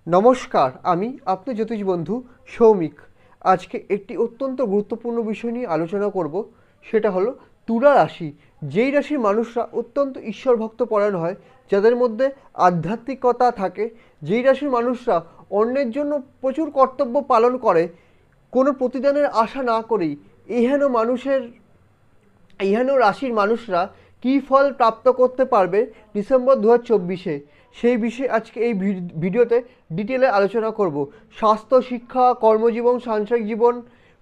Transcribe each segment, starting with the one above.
নমস্কার, আমি আপনার জ্যোতিষ বন্ধু সৌমিক। আজকে একটি অত্যন্ত গুরুত্বপূর্ণ বিষয় নিয়ে আলোচনা করব। সেটা হলো তুলা রাশি। যেই রাশির মানুষরা অত্যন্ত ঈশ্বরভক্ত পরায়ণ হয়, যাদের মধ্যে আধ্যাত্মিকতা থাকে, যেই রাশির মানুষরা অন্যের জন্য প্রচুর কর্তব্য পালন করে, কোনো প্রতিদানের আশা না করেই এহেন রাশির মানুষরা কী ফল প্রাপ্ত করতে পারবে ডিসেম্বর 2024-এ, সেই বিষয়ে আজকে এই ভিডিওতে ডিটেলে আলোচনা করব। স্বাস্থ্য, শিক্ষা, কর্মজীবন, সাংসারিক জীবন,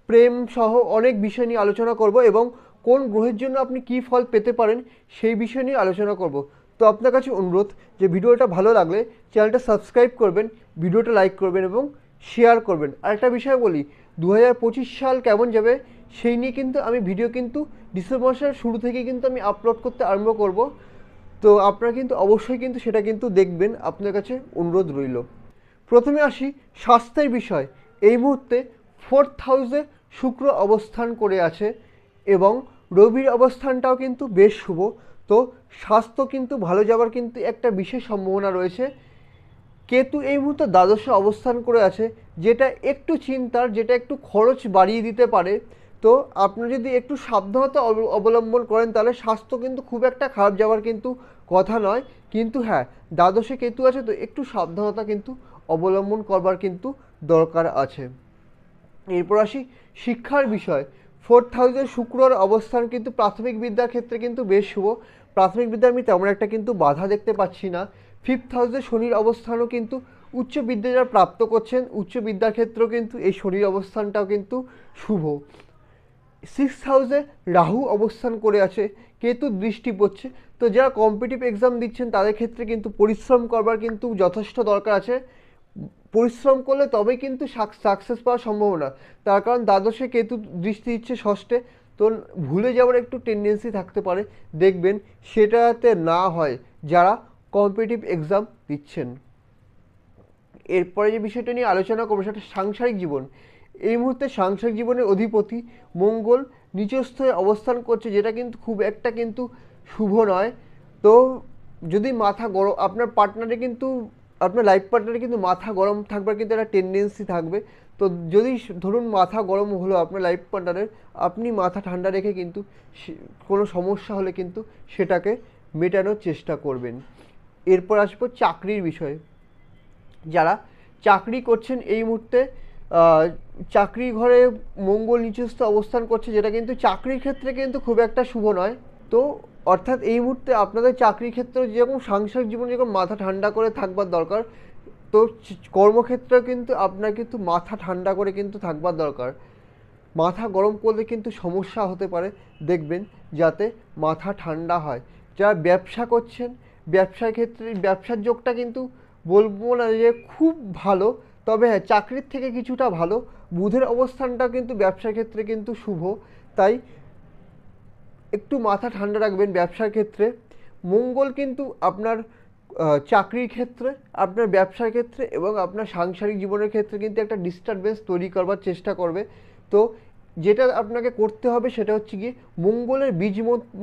প্রেম সহ অনেক বিষয় নিয়ে আলোচনা করব এবং কোন গ্রহের জন্য আপনি কী ফল পেতে পারেন সেই বিষয় নিয়ে আলোচনা করব। তো আপনার কাছে অনুরোধ যে ভিডিওটা ভালো লাগলে চ্যানেলটা সাবস্ক্রাইব করবেন, ভিডিওটা লাইক করবেন এবং শেয়ার করবেন। আরেকটা বিষয় বলি, 2025 সাল কেমন যাবে সেই নিয়ে কিন্তু আমি ভিডিও কিন্তু ডিসেম্বর মাসের শুরু থেকে কিন্তু আমি আপলোড করতে আরম্ভ করব। তো আপনারা কিন্তু অবশ্যই কিন্তু সেটা কিন্তু দেখবেন, আপনার কাছে অনুরোধ রইল। প্রথমে আসি স্বাস্থ্যের বিষয়। এই মুহূর্তে 4th হাউসে শুক্র অবস্থান করে আছে এবং রবির অবস্থানটাও কিন্তু বেশ শুভ। তো স্বাস্থ্য কিন্তু ভালো যাওয়ার কিন্তু একটা বিশেষ সম্ভাবনা রয়েছে। কেতু এই মুহূর্তে দ্বাদশে অবস্থান করে আছে, যেটা একটু চিন্তার, যেটা একটু খরচ বাড়িয়ে দিতে পারে। তো আপনি যদি একটু সাবধানতা অবলম্বন করেন তাহলে স্বাস্থ্য কিন্তু খুব একটা খারাপ যাওয়ার কিন্তু কথা নয়। কিন্তু হ্যাঁ, দ্বাদশে কেতু আছে, তো একটু সাবধানতা কিন্তু অবলম্বন করবার কিন্তু দরকার আছে। এরপর আসি শিক্ষার বিষয়। 4th হাউসের শুক্রর অবস্থান কিন্তু প্রাথমিক বিদ্যার ক্ষেত্রে কিন্তু বেশ শুভ। প্রাথমিক বিদ্যার আমি তেমন একটা কিন্তু বাধা দেখতে পাচ্ছি না। 5th হাউসে শনির অবস্থানও কিন্তু উচ্চ বিদ্যা যারা প্রাপ্ত করছেন, উচ্চ বিদ্যার ক্ষেত্রেও কিন্তু এই শনির অবস্থানটাও কিন্তু শুভ। 6th হাউসে রাহু অবস্থান করে আছে, কেতু দৃষ্টি পড়ছে। তো যারা কম্পিটিটিভ এক্সাম দিচ্ছেন তাদের ক্ষেত্রে কিন্তু পরিশ্রম করবার কিন্তু যথেষ্ট দরকার আছে। পরিশ্রম করলে তবেই কিন্তু সাকসেস পাওয়ার সম্ভাবনা। তার কারণ দ্বাদশে কেতু দৃষ্টি দিচ্ছে ষষ্ঠে, তো ভুলে যাওয়ার একটু টেন্ডেন্সি থাকতে পারে। দেখবেন সেটাতে না হয় যারা কম্পিটিটিভ এক্সাম দিচ্ছেন। এরপরে যে বিষয়টা নিয়ে আলোচনা করবো সেটা সাংসারিক জীবন। এই মুহূর্তে সাংসারিক জীবনের অধিপতি মঙ্গল নিচস্থ হয়ে অবস্থান করছে, যেটা কিন্তু খুব একটা কিন্তু শুভ নয়। তো যদি মাথা গরম, আপনার পার্টনারে কিন্তু, আপনার লাইফ পার্টনারে কিন্তু মাথা গরম থাকবার কিন্তু একটা টেন্ডেন্সি থাকবে। তো যদি ধরুন মাথা গরম হলো আপনার লাইফ পার্টনারের, আপনি মাথা ঠান্ডা রেখে কিন্তু কোনো সমস্যা হলে কিন্তু সেটাকে মেটানোর চেষ্টা করবেন। এরপর আসবো চাকরির বিষয়ে। যারা চাকরি করছেন এই মুহূর্তে, চাকরি ঘরে মঙ্গল নিচস্থ অবস্থান করছে, যেটা কিন্তু চাকরির ক্ষেত্রে কিন্তু খুব একটা শুভ নয়। তো অর্থাৎ এই মুহূর্তে আপনাদের চাকরির ক্ষেত্রে যেরকম সাংসারিক জীবনে যেরকম মাথা ঠান্ডা করে থাকবার দরকার, তো কর্মক্ষেত্রেও কিন্তু আপনার কিন্তু মাথা ঠান্ডা করে কিন্তু থাকবার দরকার। মাথা গরম করলে কিন্তু সমস্যা হতে পারে, দেখবেন যাতে মাথা ঠান্ডা হয়। যারা ব্যবসা করছেন, ব্যবসার ক্ষেত্রে ব্যবসার যোগটা কিন্তু বলবো না যে খুব ভালো, তবে হ্যাঁ চাকরির থেকে কিছুটা ভালো। বুধের অবস্থানটা কিন্তু ব্যবসার ক্ষেত্রে কিন্তু শুভ, তাই একটু মাথা ঠান্ডা রাখবেন ব্যবসার ক্ষেত্রে। মঙ্গল কিন্তু আপনার চাকরির ক্ষেত্রে, আপনার ব্যবসার ক্ষেত্রে এবং আপনার সাংসারিক জীবনের ক্ষেত্রে কিন্তু একটা ডিস্টারবেন্স তৈরি করবার চেষ্টা করবে। তো যেটা আপনাকে করতে হবে সেটা হচ্ছে গিয়ে মঙ্গলের বীজ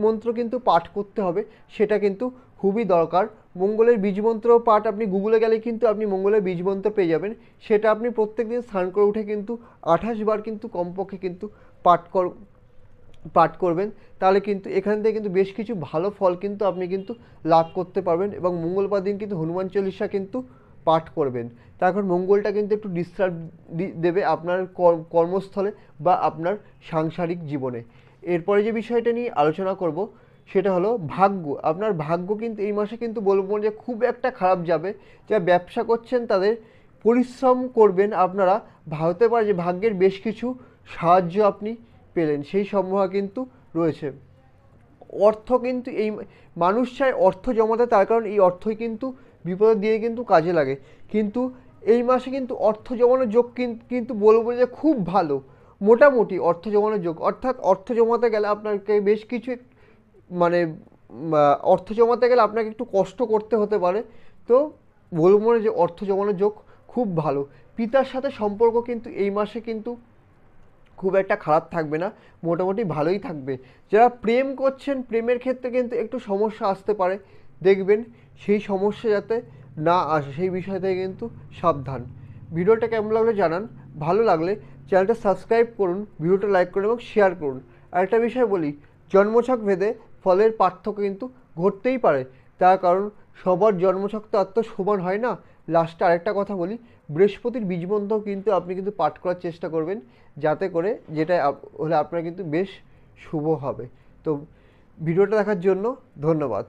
মন্ত্র কিন্তু পাঠ করতে হবে, সেটা কিন্তু খুবই দরকার। মঙ্গলের বীজ মন্ত্র পাঠ আপনি গুগলে গেলে কিন্তু আপনি মঙ্গলের বীজ মন্ত্র পেয়ে যাবেন। সেটা আপনি প্রত্যেক দিন স্নান করে উঠে কিন্তু 28 বার কিন্তু কমপক্ষে কিন্তু পাঠ করবেন। তাহলে কিন্তু এখান থেকে কিন্তু বেশ কিছু ভালো ফল কিন্তু আপনি কিন্তু লাভ করতে পারবেন। এবং মঙ্গলবার দিন কিন্তু হনুমান চল্লিশা কিন্তু পাঠ করবেন। তারপর মঙ্গলটা কিন্তু একটু ডিস্টার্ব দেবে আপনার কর্মস্থলে বা আপনার সাংসারিক জীবনে। এরপরে যে বিষয়টা নিয়ে আলোচনা করব সেটা হলো ভাগ্য। আপনার ভাগ্য কিন্তু এই মাসে কিন্তু বলবো যে খুব একটা খারাপ যাবে। যারা ব্যবসা করছেন তাদের পরিশ্রম করবেন আপনারা, হতে পারে যে ভাগ্যের বেশ কিছু সাহায্য আপনি পেলেন, সেই সম্ভাবনা কিন্তু রয়েছে। অর্থ কিন্তু এই মানুষ চায় অর্থ জমাতে, তার কারণ এই অর্থই কিন্তু বিপদের দিয়ে কিন্তু কাজে লাগে। কিন্তু এই মাসে কিন্তু অর্থ জমানোর যোগ কিন্তু বলবো যে খুব ভালো, মোটামুটি অর্থ জমানোর যোগ। অর্থাৎ অর্থ জমাতে গেলে আপনাকে বেশ কিছু মানে অর্থ জমাতে গেলে আপনাকে একটু কষ্ট করতে হতে পারে। তো বলবো না যে অর্থ জমানোর যোগ খুব ভালো। পিতার সাথে সম্পর্ক কিন্তু এই মাসে কিন্তু খুব একটা খারাপ থাকবে না, মোটামুটি ভালোই থাকবে। যারা প্রেম করছেন প্রেমের ক্ষেত্রে কিন্তু একটু সমস্যা আসতে পারে, দেখবেন সেই সমস্যা যাতে না আসে সেই বিষয় থেকে কিন্তু সাবধান। ভিডিওটা কেমন লাগলো জানান, ভালো লাগলে চ্যানেলটা সাবস্ক্রাইব করুন, ভিডিওটা লাইক করুন এবং শেয়ার করুন। আরেকটা বিষয় বলি, জন্মছক ভেদে ফলের পার্থক্য কিন্তু ঘটতেই পারে, তার কারণ সবার জন্মছক তো আর তো সমান হয় না। লাস্টে আরেকটা কথা বলি, বৃহস্পতির বীজমন্ত্রও কিন্তু আপনি কিন্তু পাঠ করার চেষ্টা করবেন, যাতে করে যেটা হলে আপনার কিন্তু বেশ শুভ হবে। তো ভিডিওটা দেখার জন্য ধন্যবাদ।